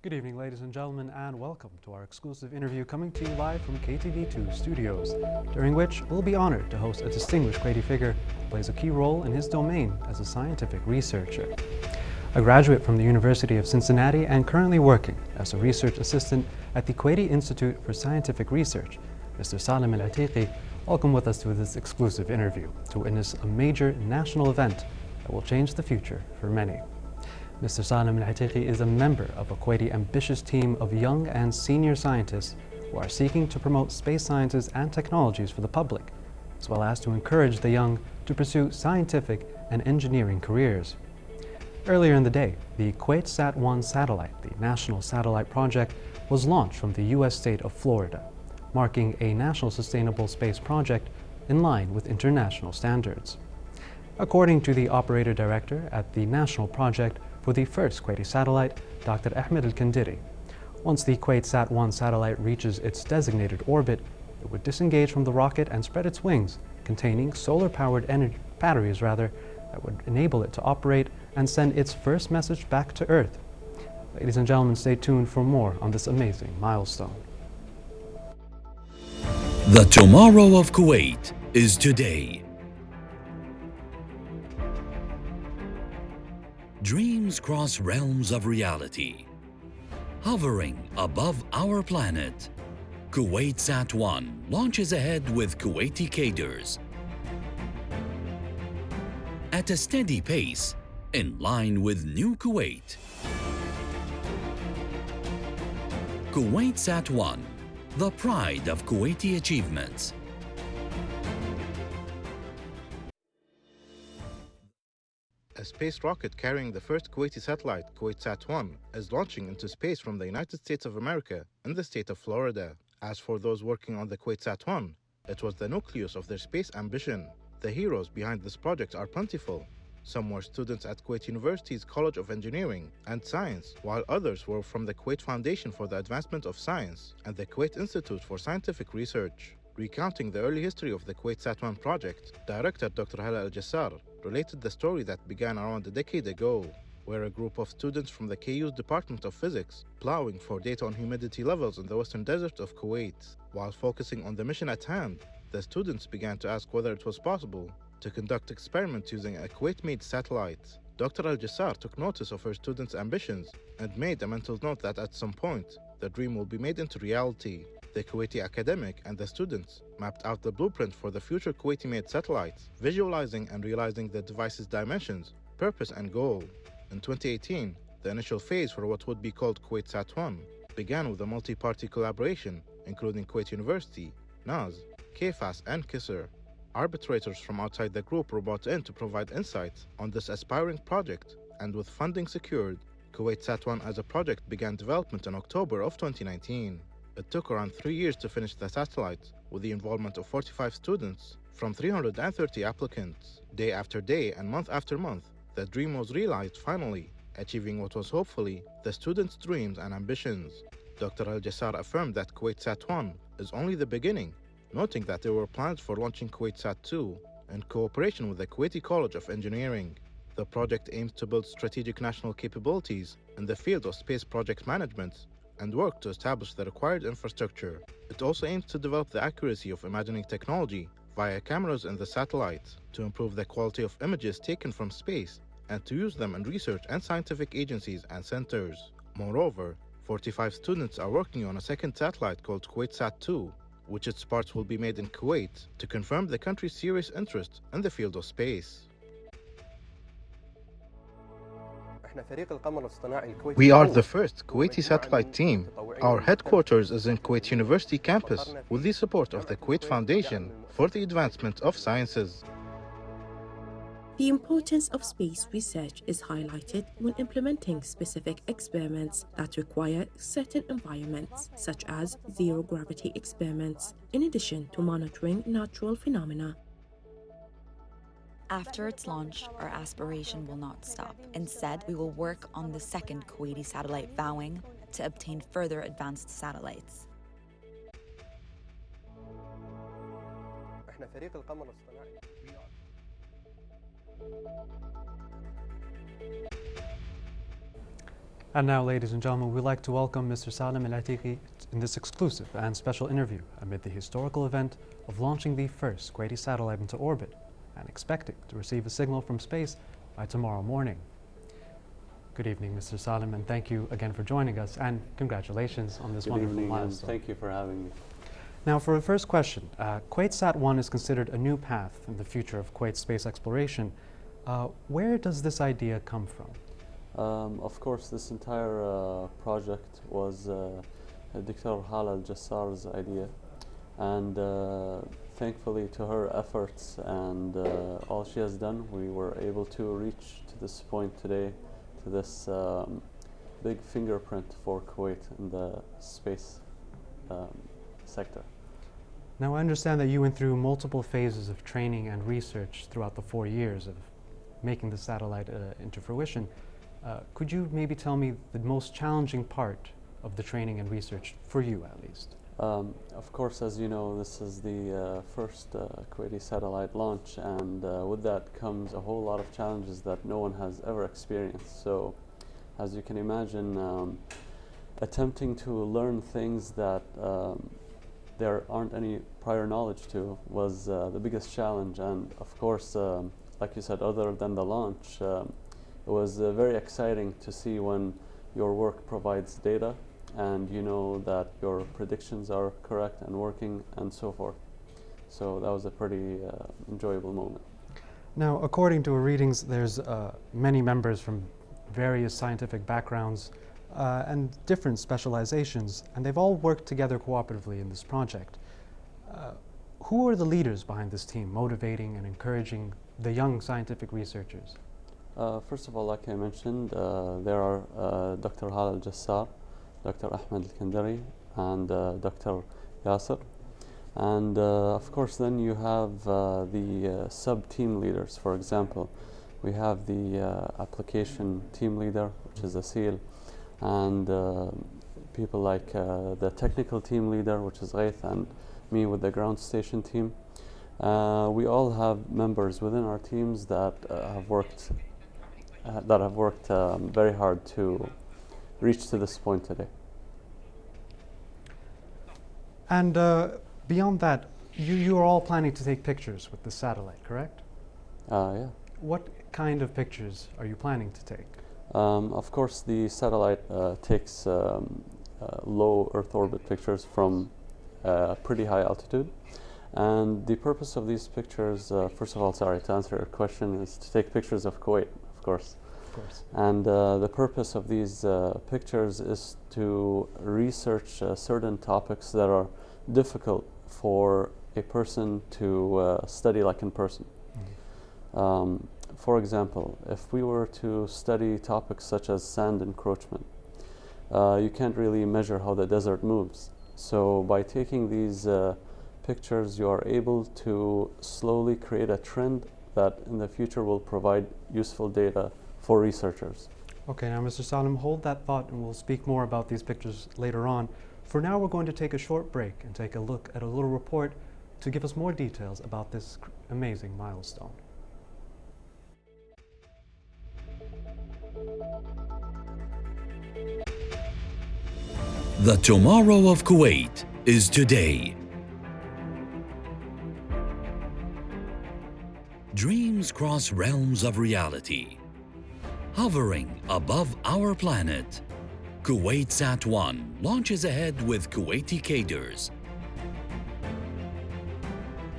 Good evening, ladies and gentlemen, and welcome to our exclusive interview coming to you live from KTV2 studios, during which we'll be honored to host a distinguished Kuwaiti figure who plays a key role in his domain as a scientific researcher. A graduate from the University of Cincinnati and currently working as a research assistant at the Kuwaiti Institute for Scientific Research, Mr. Salim Al-Atiqi, welcome with us to this exclusive interview to witness a major national event that will change the future for many. Mr. Salim Al-Atiqi is a member of a Kuwaiti ambitious team of young and senior scientists who are seeking to promote space sciences and technologies for the public, as well as to encourage the young to pursue scientific and engineering careers. Earlier in the day, the Kuwait SAT-1 satellite, the National Satellite Project, was launched from the U.S. state of Florida, marking a national sustainable space project in line with international standards. According to the operator director at the national project for the first Kuwaiti satellite, Dr. Ahmed Al-Kandiri, once the Kuwait SAT-1 satellite reaches its designated orbit, it would disengage from the rocket and spread its wings, containing solar-powered batteries that would enable it to operate and send its first message back to Earth. Ladies and gentlemen, stay tuned for more on this amazing milestone. The tomorrow of Kuwait is today. Dreams cross realms of reality. Hovering above our planet, Kuwait SAT-1 launches ahead with Kuwaiti cadres. At a steady pace, in line with new Kuwait. Kuwait SAT-1, the pride of Kuwaiti achievements. A space rocket carrying the first Kuwaiti satellite, Kuwait SAT-1, is launching into space from the United States of America in the state of Florida. As for those working on the Kuwait SAT-1, it was the nucleus of their space ambition. The heroes behind this project are plentiful. Some were students at Kuwait University's College of Engineering and Science, while others were from the Kuwait Foundation for the Advancement of Science and the Kuwait Institute for Scientific Research. Recounting the early history of the Kuwait SAT-1 project, Director Dr. Hala Al-Jassar related the story that began around a decade ago, where a group of students from the KU's Department of Physics plowing for data on humidity levels in the western desert of Kuwait. While focusing on the mission at hand, the students began to ask whether it was possible to conduct experiments using a Kuwait-made satellite. Dr. Al-Jassar took notice of her students' ambitions and made a mental note that at some point, the dream will be made into reality. The Kuwaiti academic and the students mapped out the blueprint for the future Kuwaiti-made satellites, visualizing and realizing the device's dimensions, purpose and goal. In 2018, the initial phase for what would be called Kuwait SAT-1 began with a multi-party collaboration, including Kuwait University, NAS, KFAS and KISR. Arbitrators from outside the group were brought in to provide insights on this aspiring project, and with funding secured, Kuwait SAT-1 as a project began development in October of 2019. It took around 3 years to finish the satellite, with the involvement of 45 students from 330 applicants. Day after day and month after month, the dream was realized finally, achieving what was hopefully the students' dreams and ambitions. Dr. Al-Jassar affirmed that Kuwait SAT-1 is only the beginning, noting that there were plans for launching Kuwait SAT-2 in cooperation with the Kuwaiti College of Engineering. The project aims to build strategic national capabilities in the field of space project management and work to establish the required infrastructure. It also aims to develop the accuracy of imagining technology via cameras in the satellite, to improve the quality of images taken from space, and to use them in research and scientific agencies and centers. Moreover, 45 students are working on a second satellite called Kuwait SAT-2, which its parts will be made in Kuwait to confirm the country's serious interest in the field of space. We are the first Kuwaiti satellite team. Our headquarters is in Kuwait University campus with the support of the Kuwait Foundation for the Advancement of Sciences. The importance of space research is highlighted when implementing specific experiments that require certain environments, such as zero-gravity experiments, in addition to monitoring natural phenomena. After its launch, our aspiration will not stop. Instead, we will work on the second Kuwaiti satellite, vowing to obtain further advanced satellites. And now, ladies and gentlemen, we'd like to welcome Mr. Salim Al-Atiqi in this exclusive and special interview amid the historical event of launching the first Kuwaiti satellite into orbit and expecting to receive a signal from space by tomorrow morning. Good evening, Mr. Salim, and thank you again for joining us, and congratulations on this wonderful milestone. Thank you for having me. Now, for the first question, Kuwait SAT-1 is considered a new path in the future of Kuwait space exploration. Where does this idea come from? Of course, this entire project was Dr. Hala Al-Jassar's idea, and thankfully to her efforts and all she has done, we were able to reach to this point today, to this big fingerprint for Kuwait in the space sector. Now, I understand that you went through multiple phases of training and research throughout the 4 years of making the satellite into fruition. Could you maybe tell me the most challenging part of the training and research, for you at least? Of course, as you know, this is the first Kuwaiti satellite launch, and with that comes a whole lot of challenges that no one has ever experienced. So, as you can imagine, attempting to learn things that there aren't any prior knowledge to was the biggest challenge. And of course, like you said, other than the launch, it was very exciting to see when your work provides data and you know that your predictions are correct and working and so forth. So that was a pretty enjoyable moment. Now, according to our readings, there's many members from various scientific backgrounds and different specializations, and they've all worked together cooperatively in this project. Who are the leaders behind this team, motivating and encouraging the young scientific researchers? First of all, like I mentioned, there are Dr. Hala Al-Jassar, Dr. Ahmed Al-Kandari, and Dr. Yasser. And of course, then you have the sub-team leaders. For example, we have the application team leader, which is a SEAL, and people like the technical team leader, which is Ghaith, and me with the ground station team. We all have members within our teams that have worked very hard to reach to this point today. And beyond that, you are all planning to take pictures with the satellite, correct? Yeah. What kind of pictures are you planning to take? Of course, the satellite takes low Earth orbit pictures from pretty high altitude. And the purpose of these pictures, first of all, sorry, to answer your question, is to take pictures of Kuwait, of course. Of course. And the purpose of these pictures is to research certain topics that are difficult for a person to study like in person. Mm-hmm. For example, if we were to study topics such as sand encroachment, you can't really measure how the desert moves. So by taking these pictures, you are able to slowly create a trend that in the future will provide useful data for researchers. Okay, now Mr. Salim, hold that thought and we'll speak more about these pictures later on. For now, we're going to take a short break and take a look at a little report to give us more details about this amazing milestone. The tomorrow of Kuwait is today. Dreams cross realms of reality. Hovering above our planet, Kuwait SAT-1 launches ahead with Kuwaiti cadres.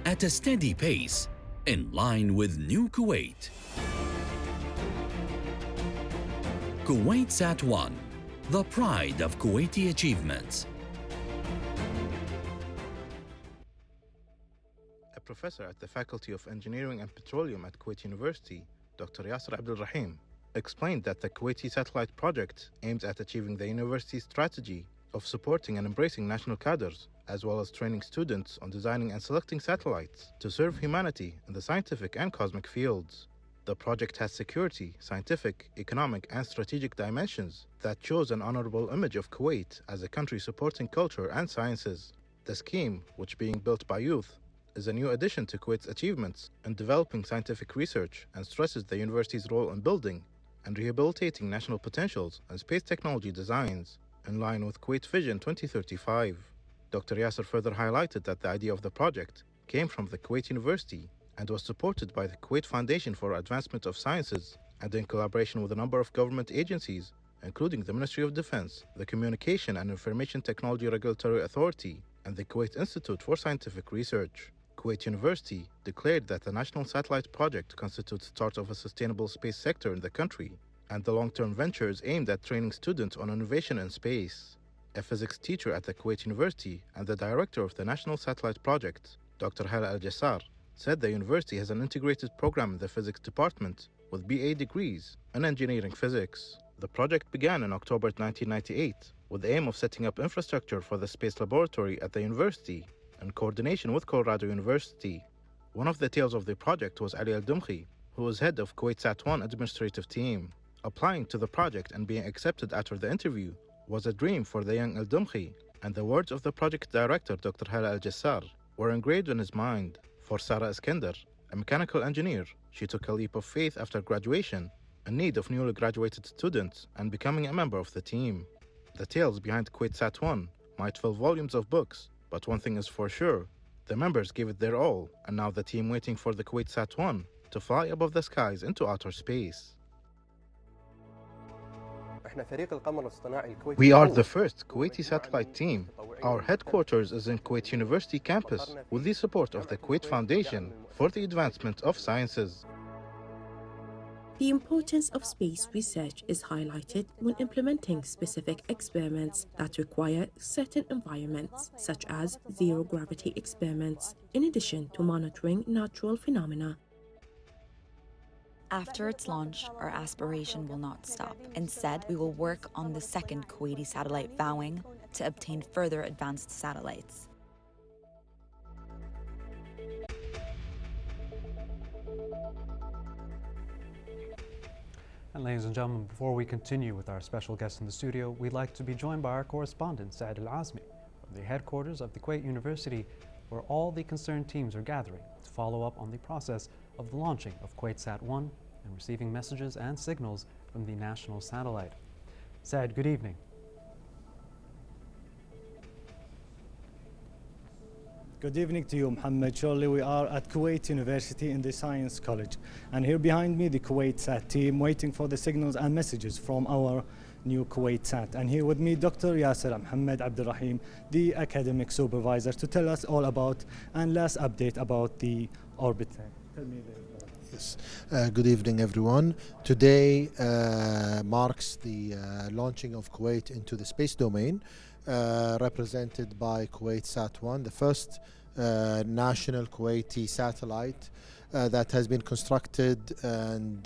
At a steady pace, in line with new Kuwait. Kuwait SAT-1, the pride of Kuwaiti achievements. A professor at the Faculty of Engineering and Petroleum at Kuwait University, Dr. Yasser Abdul Rahim, explained that the Kuwaiti satellite project aims at achieving the university's strategy of supporting and embracing national cadres, as well as training students on designing and selecting satellites to serve humanity in the scientific and cosmic fields. The project has security, scientific, economic, and strategic dimensions that shows an honorable image of Kuwait as a country supporting culture and sciences. The scheme, which being built by youth, is a new addition to Kuwait's achievements in developing scientific research and stresses the university's role in building and rehabilitating national potentials and space technology designs in line with Kuwait Vision 2035. Dr. Yasser further highlighted that the idea of the project came from the Kuwait University and was supported by the Kuwait Foundation for Advancement of Sciences and in collaboration with a number of government agencies, including the Ministry of Defense, the Communication and Information Technology Regulatory Authority, and the Kuwait Institute for Scientific Research. Kuwait University declared that the National Satellite Project constitutes the start of a sustainable space sector in the country, and the long-term venture is aimed at training students on innovation in space. A physics teacher at the Kuwait University and the director of the National Satellite Project, Dr. Hala Al-Jassar, said the university has an integrated program in the physics department with BA degrees in engineering physics. The project began in October 1998 with the aim of setting up infrastructure for the space laboratory at the university in coordination with Colorado University. One of the tails of the project was Ali Al-Dumkhi, who was head of Kuwait SAT-1 administrative team. Applying to the project and being accepted after the interview was a dream for the young Al-Dumkhi, and the words of the project director Dr. Hala Al-Jassar were engraved in his mind. For Sarah Iskender, a mechanical engineer, she took a leap of faith after graduation in need of newly graduated students and becoming a member of the team. The tales behind Kuwait SAT-1 might fill volumes of books, but one thing is for sure, the members gave it their all, and now the team waiting for the Kuwait SAT-1 to fly above the skies into outer space. We are the first Kuwaiti satellite team. Our headquarters is in Kuwait University campus with the support of the Kuwait Foundation for the Advancement of Sciences. The importance of space research is highlighted when implementing specific experiments that require certain environments, such as zero-gravity experiments, in addition to monitoring natural phenomena. After its launch, our aspiration will not stop. Instead, we will work on the second Kuwaiti satellite vowing to obtain further advanced satellites. And ladies and gentlemen, before we continue with our special guest in the studio, we'd like to be joined by our correspondent, Saad Al-Azmi, from the headquarters of the Kuwait University, where all the concerned teams are gathering to follow up on the process of the launching of Kuwait SAT-1 and receiving messages and signals from the national satellite. Saad, good evening. Good evening to you, Mohammed. Surely we are at Kuwait University in the Science College. And here behind me, the Kuwait SAT team waiting for the signals and messages from our new Kuwait SAT. And here with me, Dr. Yasser Mohammed Abdurrahim, the academic supervisor, to tell us all about and last update about the orbit. Tell me Yes. Good evening, everyone. Today marks the launching of Kuwait into the space domain, represented by Kuwait SAT-1, the first national Kuwaiti satellite that has been constructed and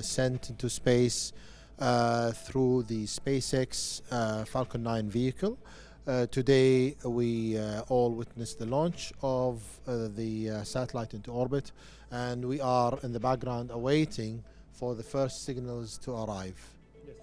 sent into space through the SpaceX Falcon 9 vehicle. Today we all witnessed the launch of the satellite into orbit, and we are in the background awaiting for the first signals to arrive. Yes.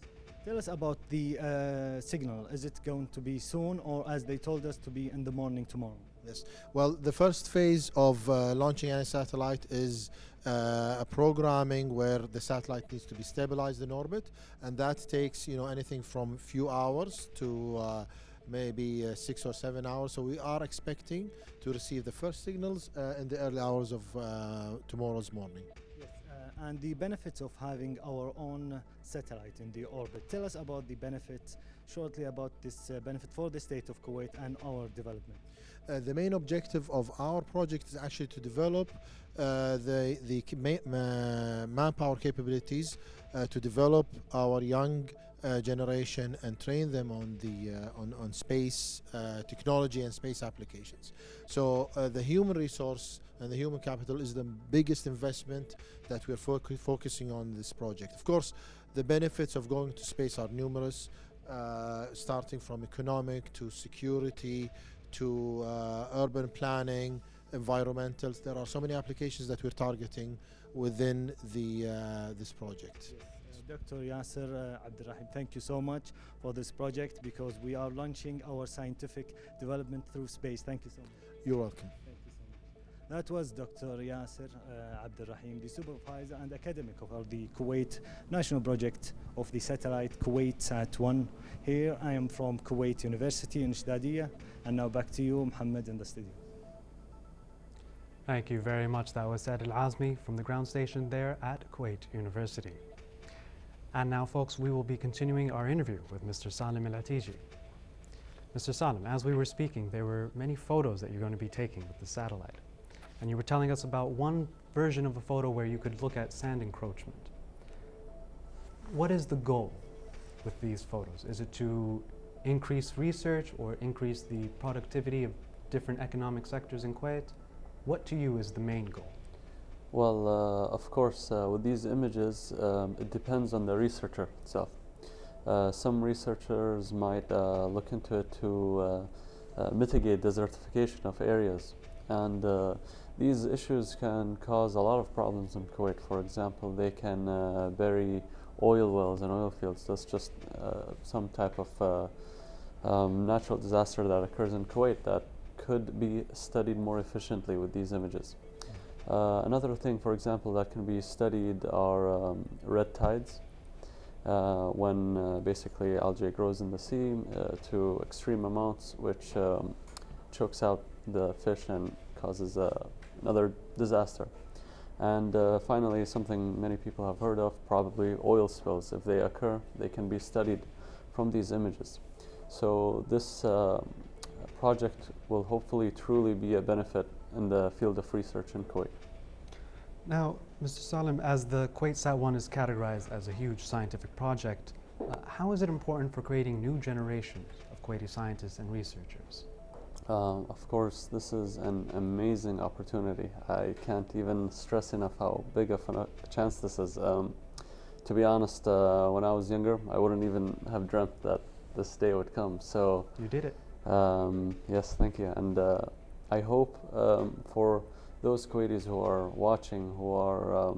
Tell us about the signal. Is it going to be soon, or as they told us to be in the morning tomorrow? Yes. Well, the first phase of launching any satellite is a programming where the satellite needs to be stabilized in orbit, and that takes anything from few hours to maybe 6 or 7 hours. So we are expecting to receive the first signals in the early hours of tomorrow's morning. Yes, and the benefits of having our own satellite in the orbit. Tell us about the benefits, shortly about this benefit for the state of Kuwait and our development. The main objective of our project is actually to develop the manpower capabilities, to develop our young generation and train them on the on space technology and space applications. So the human resource and the human capital is the biggest investment that we're focusing on this project. Of course, the benefits of going to space are numerous, starting from economic to security to urban planning, environmentals. There are so many applications that we're targeting within this project. Yes. Dr. Yasser Abdurrahim, thank you so much for this project, because we are launching our scientific development through space. Thank you so much. You're welcome. Thank you so That was Dr. Yasser Abdulrahim, the supervisor and academic of the Kuwait National Project of the satellite Kuwait SAT-1. Here I am from Kuwait University in Shdadiyah, and now back to you, Mohammed, in the studio. Thank you very much. That was Saad Al-Azmi from the ground station there at Kuwait University. And now, folks, we will be continuing our interview with Mr. Salim Al-Atiji. Mr. Salim, as we were speaking, there were many photos that you're going to be taking with the satellite. And you were telling us about one version of a photo where you could look at sand encroachment. What is the goal with these photos? Is it to increase research or increase the productivity of different economic sectors in Kuwait? What to you is the main goal? Well, of course, with these images, it depends on the researcher itself. Some researchers might look into it to mitigate desertification of areas, and these issues can cause a lot of problems in Kuwait. For example, they can bury oil wells and oil fields. That's just some type of natural disaster that occurs in Kuwait that could be studied more efficiently with these images. Another thing, for example, that can be studied are red tides. When basically algae grows in the sea to extreme amounts, which chokes out the fish and causes another disaster. And finally, something many people have heard of, probably oil spills. If they occur, they can be studied from these images. So this project will hopefully truly be a benefit in the field of research in Kuwait. Now, Mr. Salim, as the Kuwait SAT-1 is categorized as a huge scientific project, how is it important for creating new generations of Kuwaiti scientists and researchers? Of course, this is an amazing opportunity. I can't even stress enough how big of a chance this is. To be honest, when I was younger, I wouldn't even have dreamt that this day would come. So you did it. Yes, thank you. And I hope for those Kuwaitis who are watching, who are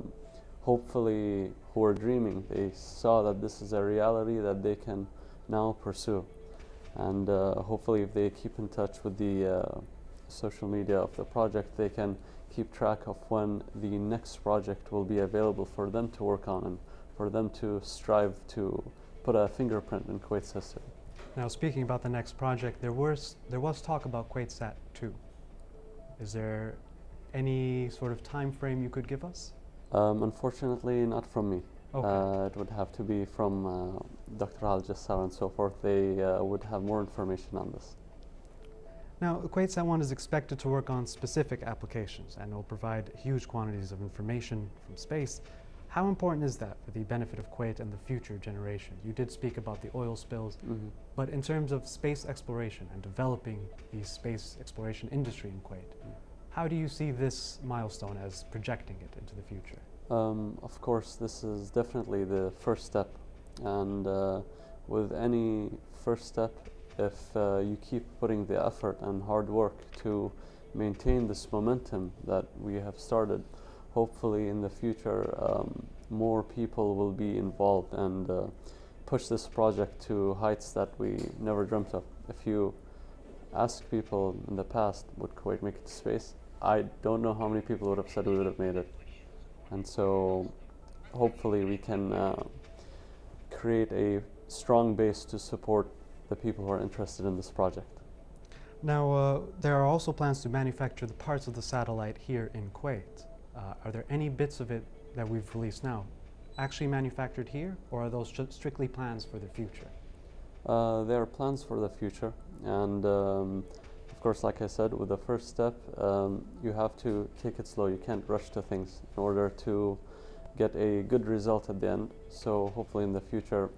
hopefully who are dreaming, they saw that this is a reality that they can now pursue. And hopefully if they keep in touch with the social media of the project, they can keep track of when the next project will be available for them to work on and for them to strive to put a fingerprint in Kuwait's history. Now, speaking about the next project, there was talk about Kuwait SAT-2. Is there any sort of time frame you could give us? Unfortunately, not from me. Okay. It would have to be from Dr. Al-Jassar and so forth. They would have more information on this. Now, Kuwait SAT-1 is expected to work on specific applications and will provide huge quantities of information from space. How important is that for the benefit of Kuwait and the future generation? You did speak about the oil spills, but in terms of space exploration and developing the space exploration industry in Kuwait, how do you see this milestone as projecting it into the future? Of course, this is definitely the first step, and with any first step, if you keep putting the effort and hard work to maintain this momentum that we have started, hopefully in the future more people will be involved and push this project to heights that we never dreamt of. If you ask people in the past, would Kuwait make it to space? I don't know how many people would have said we would have made it. And so hopefully we can create a strong base to support the people who are interested in this project. Now, there are also plans to manufacture the parts of the satellite here in Kuwait. Are there any bits of it that we've released now actually manufactured here, or are those strictly plans for the future? There are plans for the future, and of course, like I said, with the first step, you have to take it slow. You can't rush to things in order to get a good result at the end. So hopefully in the future,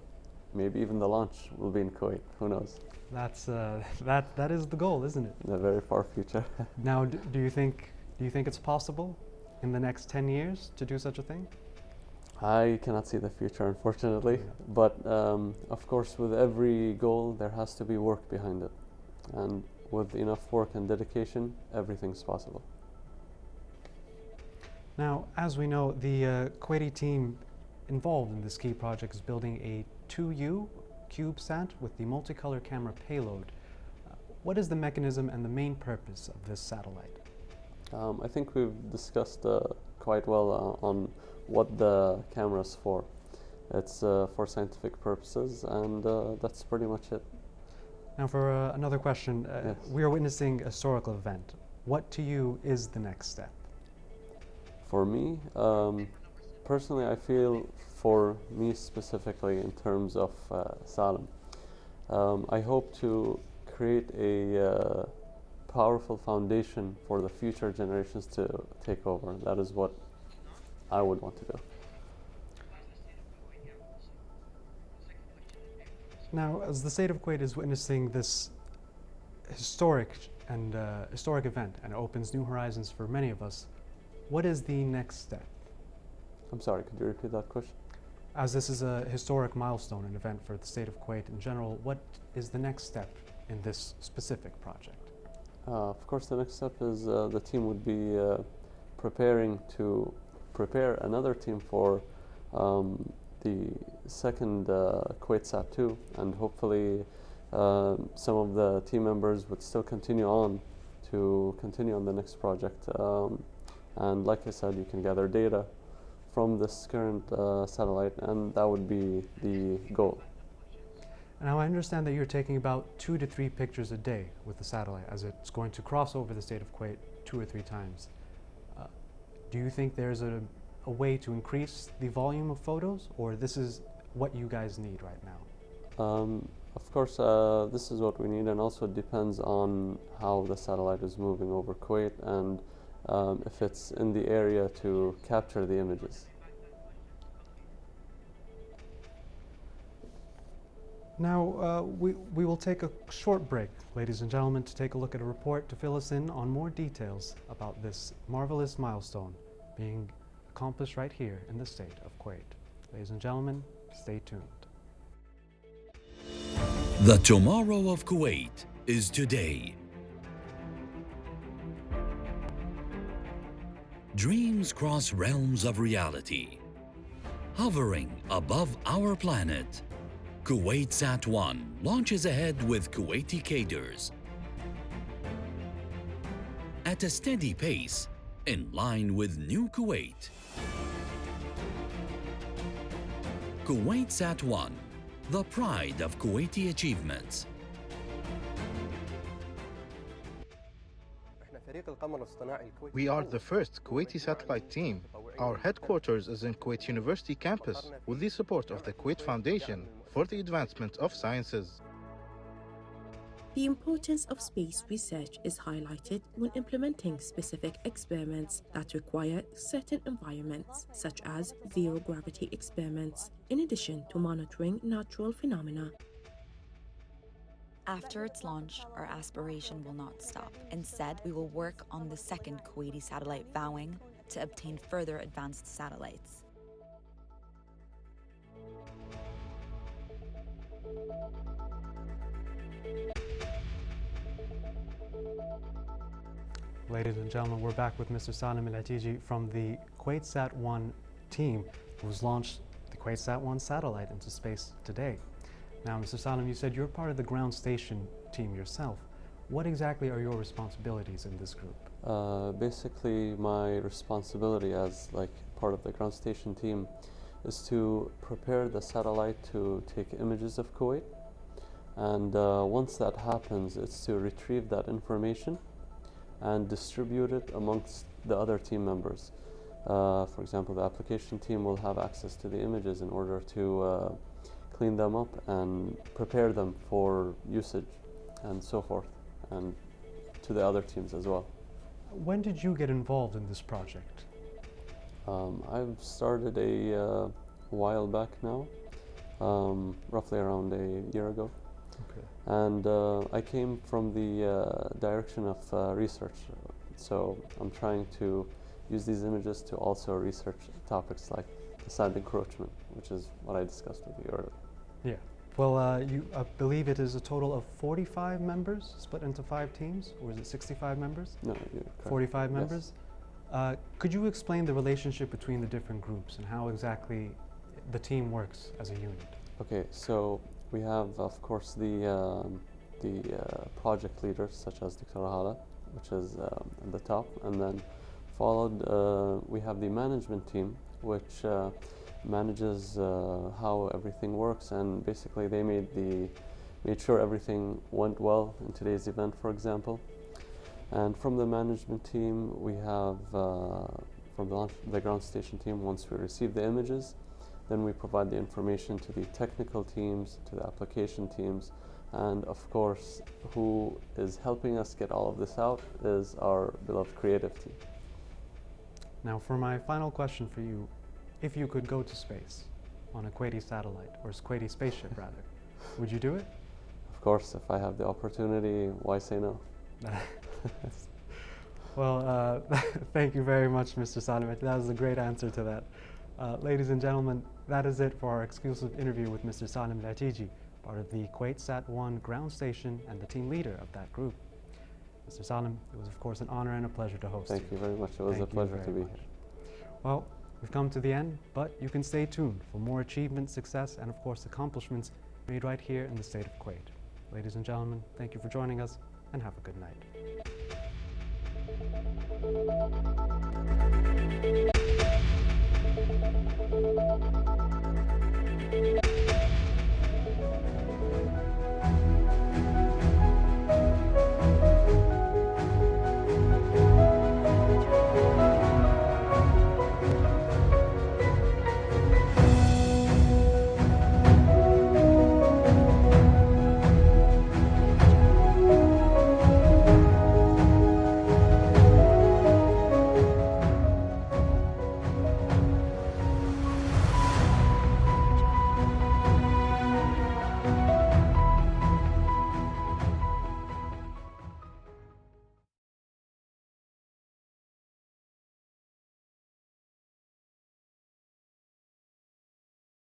maybe even the launch will be in Kuwait. Who knows? That's that is the goal, isn't it? In the very far future. Now, do you think it's possible in the next 10 years to do such a thing? I cannot see the future, unfortunately. Yeah. But of course, with every goal, there has to be work behind it, and with enough work and dedication, everything's possible. Now, as we know, the Kuwaiti team involved in this key project is building a 2U CubeSat with the multicolor camera payload. What is the mechanism and the main purpose of this satellite? I think we've discussed quite well on what the camera's for. It's for scientific purposes, and that's pretty much it. Now for another question, Yes. we are witnessing a historical event. What to you is the next step? For me, personally, I feel for me specifically in terms of Salem, I hope to create a powerful foundation for the future generations to take over. That is what I would want to do. Now, as the state of Kuwait is witnessing this historic event and opens new horizons for many of us, what is the next step? I'm sorry, could you repeat that question? As this is a historic milestone, an event for the state of Kuwait in general, what is the next step in this specific project? Of course, the next step is the team would be preparing to prepare another team for the second Kuwait SAT 2, and hopefully some of the team members would still continue on the next project. And like I said, you can gather data from this current satellite, and that would be the goal. Now I understand that you're taking about 2 to 3 pictures a day with the satellite as it's going to cross over the state of Kuwait 2 or 3 times. Do you think there's a way to increase the volume of photos, or this is what you guys need right now? Of course, this is what we need, and also it depends on how the satellite is moving over Kuwait and if it's in the area to capture the images. Now, we will take a short break, ladies and gentlemen, to take a look at a report to fill us in on more details about this marvelous milestone being accomplished right here in the state of Kuwait. Ladies and gentlemen, stay tuned. The tomorrow of Kuwait is today. Dreams cross realms of reality. Hovering above our planet, Kuwait SAT 1 launches ahead with Kuwaiti cadres. At a steady pace, in line with new Kuwait. Kuwait SAT 1, the pride of Kuwaiti achievements. We are the first Kuwaiti satellite team. Our headquarters is in Kuwait University campus with the support of the Kuwait Foundation for the Advancement of Sciences. The importance of space research is highlighted when implementing specific experiments that require certain environments, such as zero-gravity experiments, in addition to monitoring natural phenomena. After its launch, our aspiration will not stop. Instead, we will work on the second Kuwaiti satellite vowing to obtain further advanced satellites. Ladies and gentlemen, we're back with Mr. Salim Al-Atiji from the Kuwait SAT 1 team, who's launched the Kuwait SAT 1 satellite into space today. Now, Mr. Salim, you said you're part of the ground station team yourself. What exactly are your responsibilities in this group? Basically, my responsibility as part of the ground station team is to prepare the satellite to take images of Kuwait. And once that happens, it's to retrieve that information and distribute it amongst the other team members. For example, the application team will have access to the images in order to clean them up and prepare them for usage and so forth, and to the other teams as well. When did you get involved in this project? I've started a while back now, roughly around a year ago. Okay. And I came from the direction of research, so I'm trying to use these images to also research topics like the sand encroachment, which is what I discussed with you earlier. Yeah. Well, I believe it is a total of 45 members split into 5 teams, or is it 65 members? No, you're correct. 45 Yes. members. Could you explain the relationship between the different groups and how exactly the team works as a unit? Okay, so we have, of course, the project leaders, such as Dr. Hala, which is at the top, and then followed, we have the management team, which manages how everything works, and basically they made sure everything went well in today's event, for example. And from the management team, we have from the ground station team, once we receive the images, then we provide the information to the technical teams, to the application teams, and of course, who is helping us get all of this out is our beloved creative team. Now, for my final question for you, if you could go to space on a Kuwaiti satellite, or Kuwaiti spaceship rather, would you do it? Of course, if I have the opportunity, why say no? Well, thank you very much, Mr. Salim. That was a great answer to that. Ladies and gentlemen, that is it for our exclusive interview with Mr. Salim Al-Atiji, part of the Kuwait SAT-1 ground station and the team leader of that group. Mr. Salim, it was of course an honor and a pleasure to host you. Thank you very much. It was a pleasure to be here. Well, we've come to the end, but you can stay tuned for more achievement, success, and of course accomplishments made right here in the state of Kuwait. Ladies and gentlemen, thank you for joining us, and have a good night.